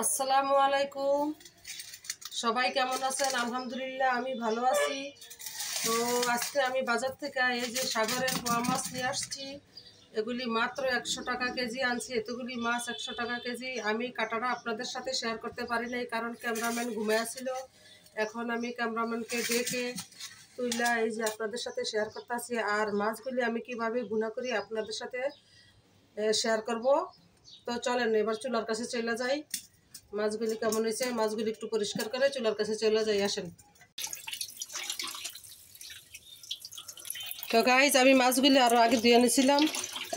আসসালামু আলাইকুম। সবাই কেমন আছেন? আলহামদুলিল্লাহ আমি ভালো আছি। তো আজকে আমি বাজার থেকে এই যে সাগরের পোয়া মাছ নিয়ে আসছি। এগুলি মাত্র 100 টাকা কেজি আনছি। এতগুলি মাছ 100 টাকা কেজি। আমি কাটাটা আপনাদের সাথে শেয়ার করতে পারি নাই, কারণ ক্যামেরাম্যান ঘুমিয়ে ছিল। এখন আমি ক্যামেরাম্যানকে ডেকে তুইলা এই যে আপনাদের সাথে শেয়ার করতেছি। আর মাছগুলি আমি কিভাবে ভুনা করি আপনাদের সাথে শেয়ার করব। তো চলেন এবার চুলার কাছে চলে যাই। মাছগুলি কেমন হয়েছে, মাছগুলি একটু পরিষ্কার করে চুলার কাছে চলে যাই, আসেন। তো গাইজ, আমি মাছগুলি আরও আগে ধুয়ে এনেছিলাম,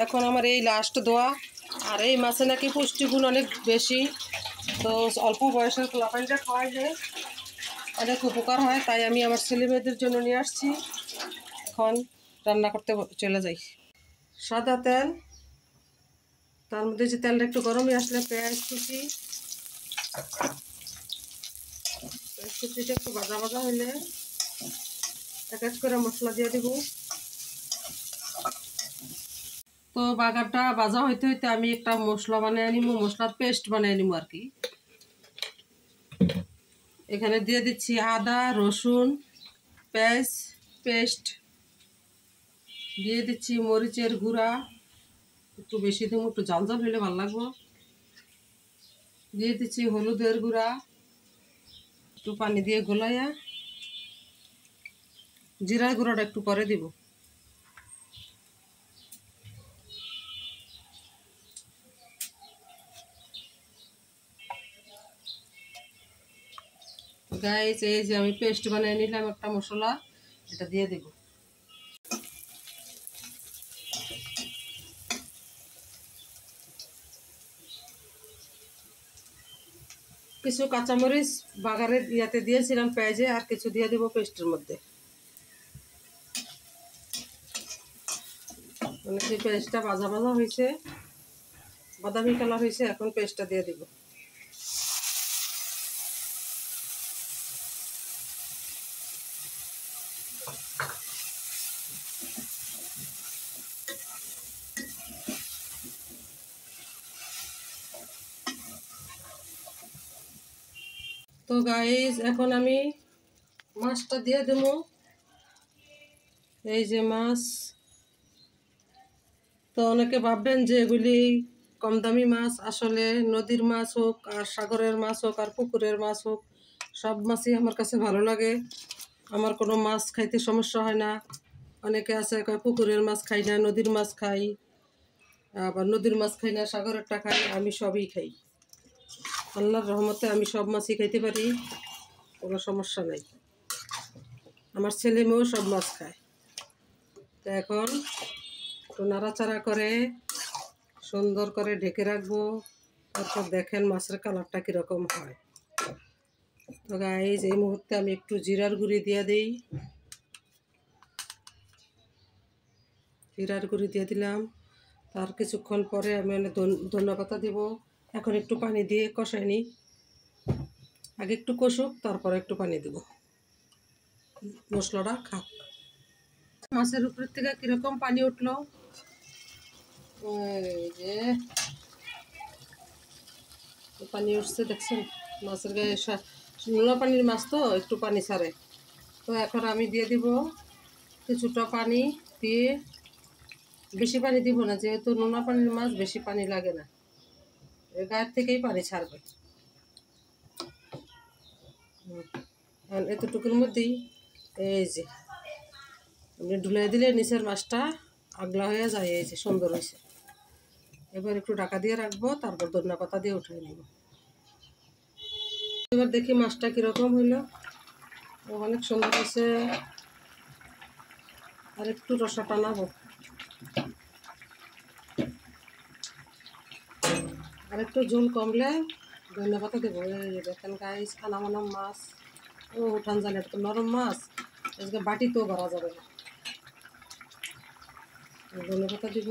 এখন আমার এই লাস্ট ধোয়া। আর এই মাছে নাকি পুষ্টিগুণ অনেক বেশি। তো অল্প বয়সের পোলাপানটা খাওয়াইলে অনেক উপকার হয়, তাই আমি আমার ছেলে মেয়েদের জন্য নিয়ে আসছি। এখন রান্না করতে চলে যাই। সাদা তেল, তার মধ্যে যে তেলটা একটু গরমই আসলে পেঁয়াজ কুচি, কুচিটা একটু ভাজা ভাজা হইলে এক এক করে মশলা দিয়ে দেবো। তো বাগারটা ভাজা হইতে হইতে আমি একটা মশলা বানিয়ে নিব, মশলার পেস্ট বানিয়ে নিব আর কি। এখানে দিয়ে দিচ্ছি আদা রসুন পেঁয়াজ পেস্ট, দিয়ে দিচ্ছি মরিচের গুঁড়া, একটু বেশি দেবো, একটু ঝাল ঝাল হইলে ভালো লাগবে। দিয়ে দিচ্ছি হলুদের গুঁড়া, একটু পানি দিয়ে গোলাইয়া, জিরার গুঁড়াটা একটু পরে দিব। গাইস, এই যে আমি পেস্ট বানিয়ে নিলাম একটা মশলা, এটা দিয়ে দেব। কিছু কাঁচামরিচ বাগারের ইয়াতে দিয়েছিলাম পেঁয়াজে, আর কিছু দিয়ে দেবো পেস্টের মধ্যে। মানে সেই পেস্টটা ভাজা ভাজা হয়েছে, বাদামি কালার হয়েছে, এখন পেস্টটা দিয়ে দিব। তো গাইস, এখন আমি মাছটা দিয়ে দেবো। এই যে মাছ। তো অনেকে ভাববেন যে এগুলি কম দামি মাছ, আসলে নদীর মাছ হোক আর সাগরের মাছ হোক আর পুকুরের মাছ হোক, সব মাছই আমার কাছে ভালো লাগে। আমার কোনো মাছ খাইতে সমস্যা হয় না। অনেকে আছে কয় পুকুরের মাছ খাই না, নদীর মাছ খাই, আবার নদীর মাছ খাই না সাগরেরটা খাই। আমি সবই খাই, আল্লাহর রহমতে আমি সব মাছই খাইতে পারি, কোনো সমস্যা নাই। আমার ছেলে মেয়েও সব মাছ খায়। তো এখন একটু নাড়াচাড়া করে সুন্দর করে ঢেকে রাখবো। তারপর দেখেন মাছের কালারটা কীরকম হয়। তো গাইস, এই মুহূর্তে আমি একটু জিরার গুঁড়ি দিয়ে দিই। জিরার গুঁড়ি দিয়ে দিলাম। তার কিছুক্ষণ পরে আমি ধনিয়া পাতা দিব। এখন একটু পানি দিয়ে কষাই নিই। আগে একটু কষুক, তারপরে একটু পানি দেব, মশলাটা খাক। মাছের উপরের থেকে কীরকম পানি উঠলো, এই যে পানি উঠছে দেখছেন। মাছের গায়ে নোনা পানির মাছ তো একটু পানি ছাড়ে। তো এখন আমি দিয়ে দিব কিছুটা পানি দিয়ে, বেশি পানি দিব না, যেহেতু নোনা পানির মাছ বেশি পানি লাগে না, এর গায়ের থেকেই পানি ছাড়বে। আর এতটুকুর মধ্যেই এই যে আপনি ঢুলাই দিলে নিচের মাছটা আগলা হয়ে যায়, এই যে সুন্দর হয়েছে। এবার একটু ঢাকা দিয়ে রাখবো, তারপর ধনিয়া পাতা দিয়ে উঠিয়ে নেব। এবার দেখি মাছটা কীরকম হইলো। অনেক সুন্দর হয়েছে। আর একটু রসা টানাবো, আর একটু ঝোল কমলে ধনিয়া পাতা দেবো। এই দেখেন গাইস, খানা মানা মাছ। ও উঠান জানে, এটা তো নরম মাছ, আজকে বাটিতেও ভরা যাবে না। ধনিয়া পাতা দিব।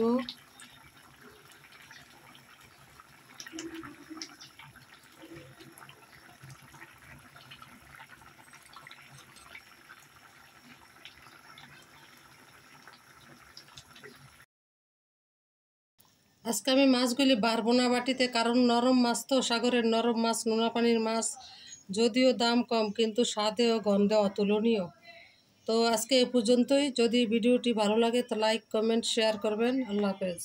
আজকে আমি মাছগুলি বাড়বো না বাটিতে, কারণ নরম মাছ তো, সাগরের নরম মাছ, নোনা পানির মাছ, যদিও দাম কম কিন্তু স্বাদে ও গন্ধে অতুলনীয়। তো আজকে এ পর্যন্তই। যদি ভিডিওটি ভালো লাগে তো লাইক, কমেন্ট, শেয়ার করবেন। আল্লাহ হাফেজ।